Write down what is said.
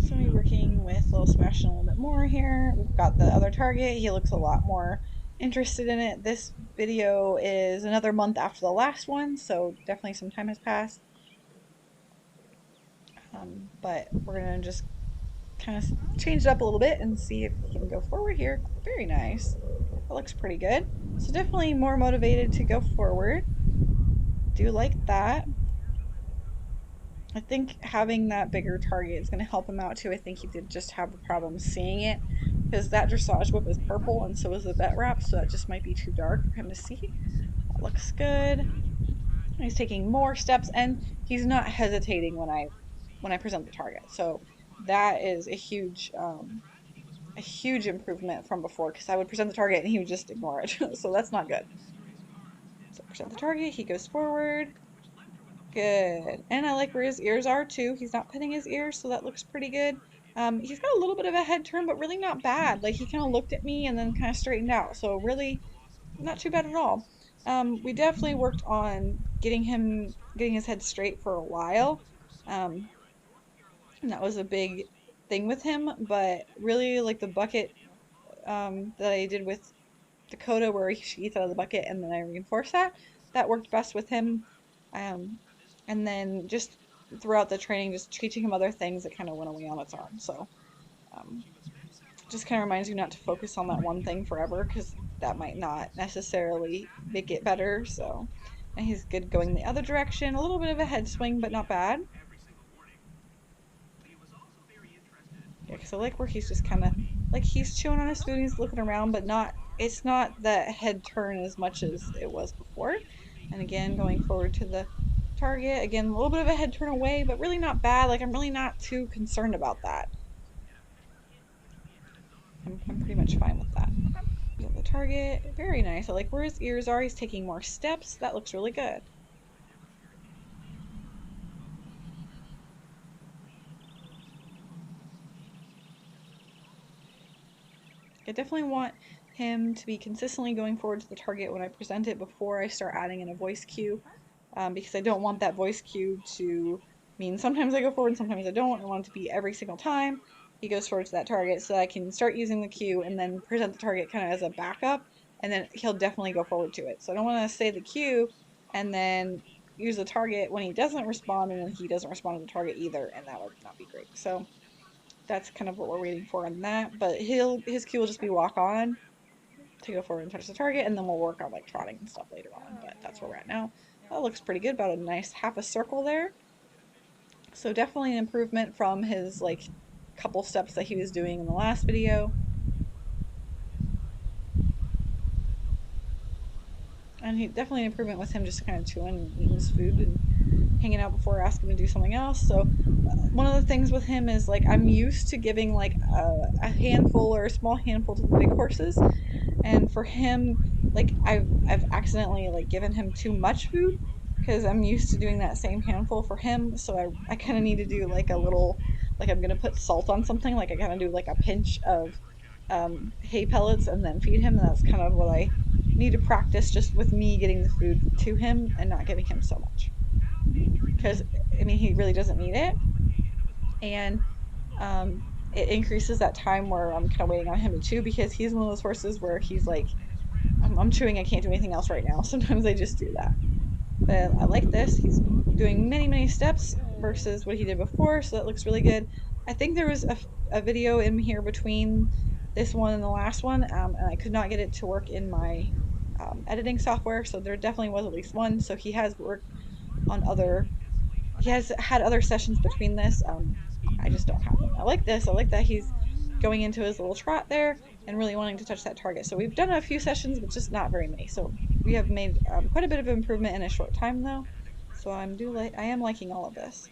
So we're working with little Sebastian a little bit more here. We've got the other target. He looks a lot more interested in it. This video is another month after the last one, so definitely some time has passed. But we're gonna just kind of change it up a little bit and see if we can go forward here. Very nice. That looks pretty good. So definitely more motivated to go forward. Do like that. I think having that bigger target is going to help him out too. I think he did just have a problem seeing it because that dressage whip is purple and so is the vet wrap, so that just might be too dark for him to see. That looks good. He's taking more steps and he's not hesitating when I present the target. So that is a huge improvement from before because I would present the target and he would just ignore it. So that's not good. So present the target, he goes forward. Good. And I like where his ears are too. He's not pinning his ears, so that looks pretty good. He's got a little bit of a head turn, but really not bad. Like he kind of looked at me and then kind of straightened out. So really not too bad at all. We definitely worked on getting his head straight for a while. And that was a big thing with him, but really like the bucket that I did with Dakota where she eats out of the bucket and then I reinforce that. That worked best with him. Um, and then just throughout the training, just teaching him other things that kind of went away on its own. So um, just kind of reminds you not to focus on that one thing forever because that might not necessarily make it better. So, and he's good going the other direction. A little bit of a head swing, but not bad. Yeah, because I like where he's just kind of like he's chewing on his food, he's looking around, but it's not that head turn as much as it was before. And again, going forward to the target, again, a little bit of a head turn away, but really not bad. Like I'm really not too concerned about that. I'm pretty much fine with that. The target, very nice. I like where his ears are. He's taking more steps. That looks really good. I definitely want him to be consistently going forward to the target when I present it before I start adding in a voice cue, because I don't want that voice cue to mean sometimes I go forward and sometimes I don't. I want it to be every single time he goes forward to that target so that I can start using the cue and then present the target kind of as a backup, and then he'll definitely go forward to it. So I don't want to say the cue and then use the target when he doesn't respond and then he doesn't respond to the target either, and that would not be great. So that's kind of what we're waiting for on that. But his cue will just be walk on to go forward and touch the target, and then we'll work on like trotting and stuff later on. But that's where we're at now. That looks pretty good. About a nice half a circle there. So definitely an improvement from his like couple steps that he was doing in the last video. And he definitely an improvement with him just kind of chewing and eating his food and hanging out before asking to do something else. So one of the things with him is like I'm used to giving like a handful or a small handful to the big horses, and for him, like I've accidentally like given him too much food because I'm used to doing that same handful for him. So I kind of need to do like a little, like I'm gonna put salt on something, like I kind of do like a pinch of hay pellets and then feed him. And that's kind of what I need to practice just with me getting the food to him and not giving him so much because I mean he really doesn't need it, and it increases that time where I'm kind of waiting on him to chew because he's one of those horses where he's like, I'm chewing, I can't do anything else right now. Sometimes I just do that. But I like this. He's doing many steps versus what he did before, so that looks really good. I think there was a video in here between this one and the last one, and I could not get it to work in my editing software, so there definitely was at least one. So he has worked on he has had other sessions between this. I just don't have them. I like this. I like that he's going into his little trot there and really wanting to touch that target. So we've done a few sessions, but just not very many. So we have made quite a bit of improvement in a short time though. So I am liking all of this.